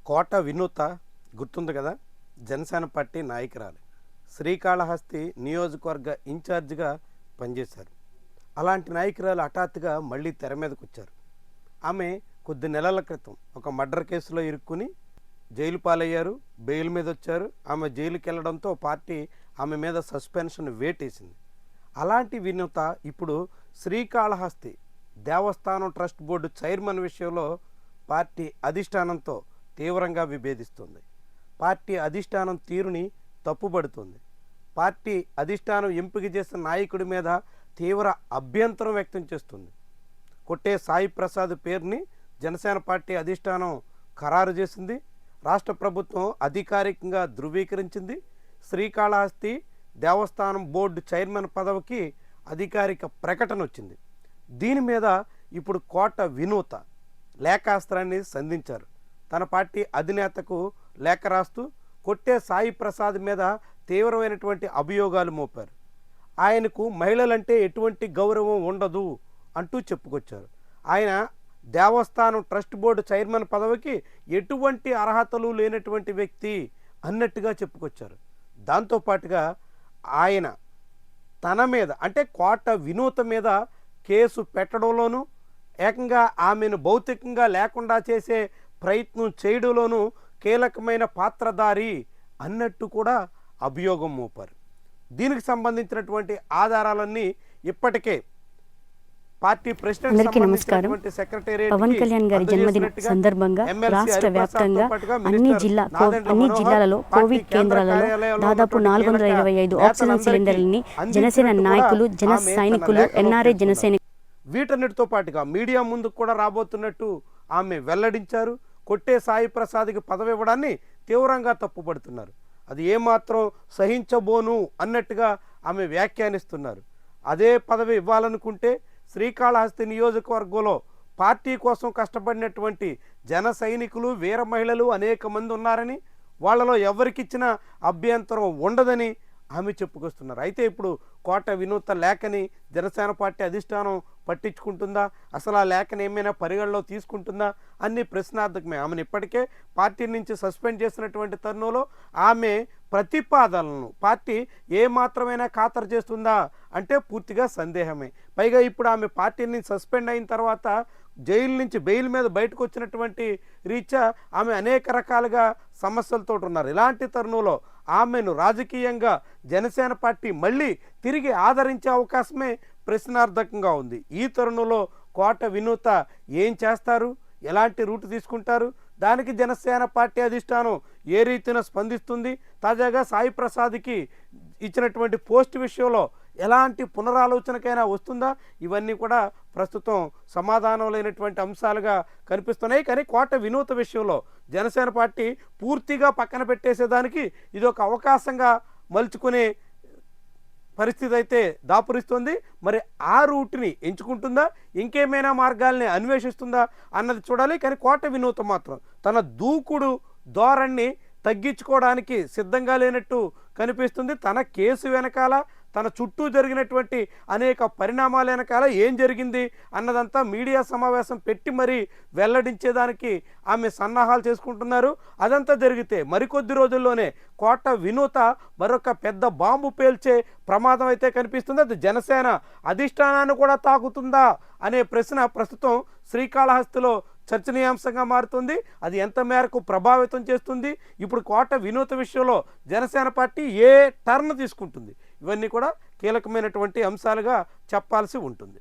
కోట వినూత గుర్తుంది కదా, జనసేన పార్టీ నాయకురాలు, శ్రీకాళహస్తి నియోజకవర్గ ఇన్ఛార్జిగా పనిచేశారు. అలాంటి నాయకురాలు హఠాత్తుగా మళ్ళీ తెర మీదకు వచ్చారు. ఆమె కొద్ది నెలల క్రితం ఒక మర్డర్ కేసులో ఇరుక్కుని జైలు పాలయ్యారు. బెయిల్ మీద వచ్చారు. ఆమె జైలుకి వెళ్ళడంతో పార్టీ ఆమె మీద సస్పెన్షన్ వేటేసింది. అలాంటి వినూత ఇప్పుడు శ్రీకాళహస్తి దేవస్థానం ట్రస్ట్ బోర్డు చైర్మన్ విషయంలో పార్టీ అధిష్టానంతో తీవ్రంగా విభేదిస్తుంది. పార్టీ అధిష్టానం తీరుని తప్పుబడుతుంది. పార్టీ అధిష్టానం ఎంపిక చేసిన నాయకుడి మీద తీవ్ర అభ్యంతరం వ్యక్తం చేస్తుంది. కొట్టే సాయి ప్రసాద్ పేరుని జనసేన పార్టీ అధిష్టానం ఖరారు చేసింది. రాష్ట్ర ప్రభుత్వం అధికారికంగా ధృవీకరించింది. శ్రీకాళహస్తి దేవస్థానం బోర్డు చైర్మన్ పదవికి అధికారిక ప్రకటన వచ్చింది. దీని మీద ఇప్పుడు కోట వినూత లేఖాస్త్రాన్ని సంధించారు. తన పార్టీ అధినేతకు లేఖ రాస్తూ కొట్టే సాయి ప్రసాద్ మీద తీవ్రమైనటువంటి అభియోగాలు మోపారు. ఆయనకు మహిళలంటే ఎటువంటి గౌరవం ఉండదు అంటూ చెప్పుకొచ్చారు. ఆయన దేవస్థానం ట్రస్ట్ బోర్డు చైర్మన్ పదవికి ఎటువంటి అర్హతలు లేనటువంటి వ్యక్తి అన్నట్టుగా చెప్పుకొచ్చారు. దాంతోపాటుగా ఆయన తన మీద అంటే కోట వినూత మీద కేసు పెట్టడంలోనూ ఏకంగా ఆమెను భౌతికంగా లేకుండా చేసే ప్రయత్నం చేయడంలోనూ కీలకమైన పాత్రధారి అన్నట్టు కూడా అభియోగం మోపారు. దీనికి సంబంధించినటువంటి ఆధారాలన్నీ ఇప్పటికే పార్టీ అందరికీ నమస్కారం. పవన్ కళ్యాణ్ గారి జన్మదిన సందర్భంగా రాష్ట్ర వ్యాప్తంగా అన్ని జిల్లాలలో కోవిడ్ కేంద్రాలలో దాదాపు 425 ఆక్సిజన్ సిలిండర్లని జనసేన నాయకులు, జన సైనికులు, ఎన్ఆర్ఐ జనసైనికులు వీటన్నిటితో పాటుగా మీడియా ముందుకు కూడా రాబోతున్నట్టు ఆమె వెల్లడించారు. కొట్టే సాయి ప్రసాద్కి పదవి ఇవ్వడాన్ని తీవ్రంగా తప్పుపడుతున్నారు. అది ఏమాత్రం సహించబోను అన్నట్టుగా ఆమె వ్యాఖ్యానిస్తున్నారు. అదే పదవి ఇవ్వాలనుకుంటే శ్రీకాళహస్తి నియోజకవర్గంలో పార్టీ కోసం కష్టపడినటువంటి జన సైనికులు, వీర మహిళలు అనేక మంది ఉన్నారని, వాళ్ళలో ఎవరికిచ్చిన అభ్యంతరం ఉండదని ఆమె చెప్పుకొస్తున్నారు. అయితే ఇప్పుడు కోట వినూత లేఖని జనసేన పార్టీ అధిష్టానం పట్టించుకుంటుందా, అసలు ఆ లేఖని ఏమైనా పరిగణలో తీసుకుంటుందా అన్ని ప్రశ్నార్థకమే. ఆమెను ఇప్పటికే పార్టీ నుంచి సస్పెండ్ చేసినటువంటి తరుణంలో ఆమె ప్రతిపాదనలను పార్టీ ఏమాత్రమైనా ఖాతరు చేస్తుందా అంటే పూర్తిగా సందేహమే. పైగా ఇప్పుడు ఆమె పార్టీ నుంచి సస్పెండ్ అయిన తర్వాత జైలు నుంచి బెయిల్ మీద బయటకు వచ్చినటువంటి రీత్యా ఆమె అనేక రకాలుగా సమస్యలతో ఉన్నారు. ఇలాంటి తరుణంలో ఆమెను రాజకీయంగా జనసేన పార్టీ మళ్ళీ తిరిగి ఆదరించే అవకాశమే ప్రశ్నార్థకంగా ఉంది. ఈ తరుణంలో కోట వినూత ఏం చేస్తారు, ఎలాంటి రూట్ తీసుకుంటారు, దానికి జనసేన పార్టీ అధిష్టానం ఏ రీతిన స్పందిస్తుంది, తాజాగా సాయి ప్రసాద్కి ఇచ్చినటువంటి పోస్ట్ విషయంలో ఎలాంటి పునరాలోచనకైనా వస్తుందా, ఇవన్నీ కూడా ప్రస్తుతం సమాధానం లేనటువంటి అంశాలుగా కనిపిస్తున్నాయి. కానీ కోట వినూత విషయంలో జనసేన పార్టీ పూర్తిగా పక్కన పెట్టేసేదానికి ఇది ఒక అవకాశంగా మలుచుకునే పరిస్థితి అయితే దాపురిస్తుంది. మరి ఆ రూట్ని ఎంచుకుంటుందా, ఇంకేమైనా మార్గాల్ని అన్వేషిస్తుందా అన్నది చూడాలి. కానీ కోట వినూత మాత్రం తన దూకుడు ధోరణిని తగ్గించుకోవడానికి సిద్ధంగా లేనట్టు కనిపిస్తుంది. తన కేసు వెనకాల, తన చుట్టూ జరిగినటువంటి అనేక పరిణామాల వెనకాల ఏం జరిగింది అన్నదంతా మీడియా సమావేశం పెట్టి మరీ వెల్లడించేదానికి ఆమె సన్నాహాలు చేసుకుంటున్నారు. అదంతా జరిగితే మరికొద్ది రోజుల్లోనే కోట వినూత మరొక పెద్ద బాంబు పేల్చే ప్రమాదం అయితే కనిపిస్తుంది. అది జనసేన అధిష్టానాన్ని కూడా తాకుతుందా అనే ప్రశ్న ప్రస్తుతం శ్రీకాళహస్తిలో చర్చనీయాంశంగా మారుతుంది. అది ఎంత మేరకు ప్రభావితం చేస్తుంది, ఇప్పుడు కోట వినూత విషయంలో జనసేన పార్టీ ఏ టర్న్ తీసుకుంటుంది, ఇవన్నీ కూడా కీలకమైనటువంటి అంశాలుగా చెప్పాల్సి ఉంటుంది.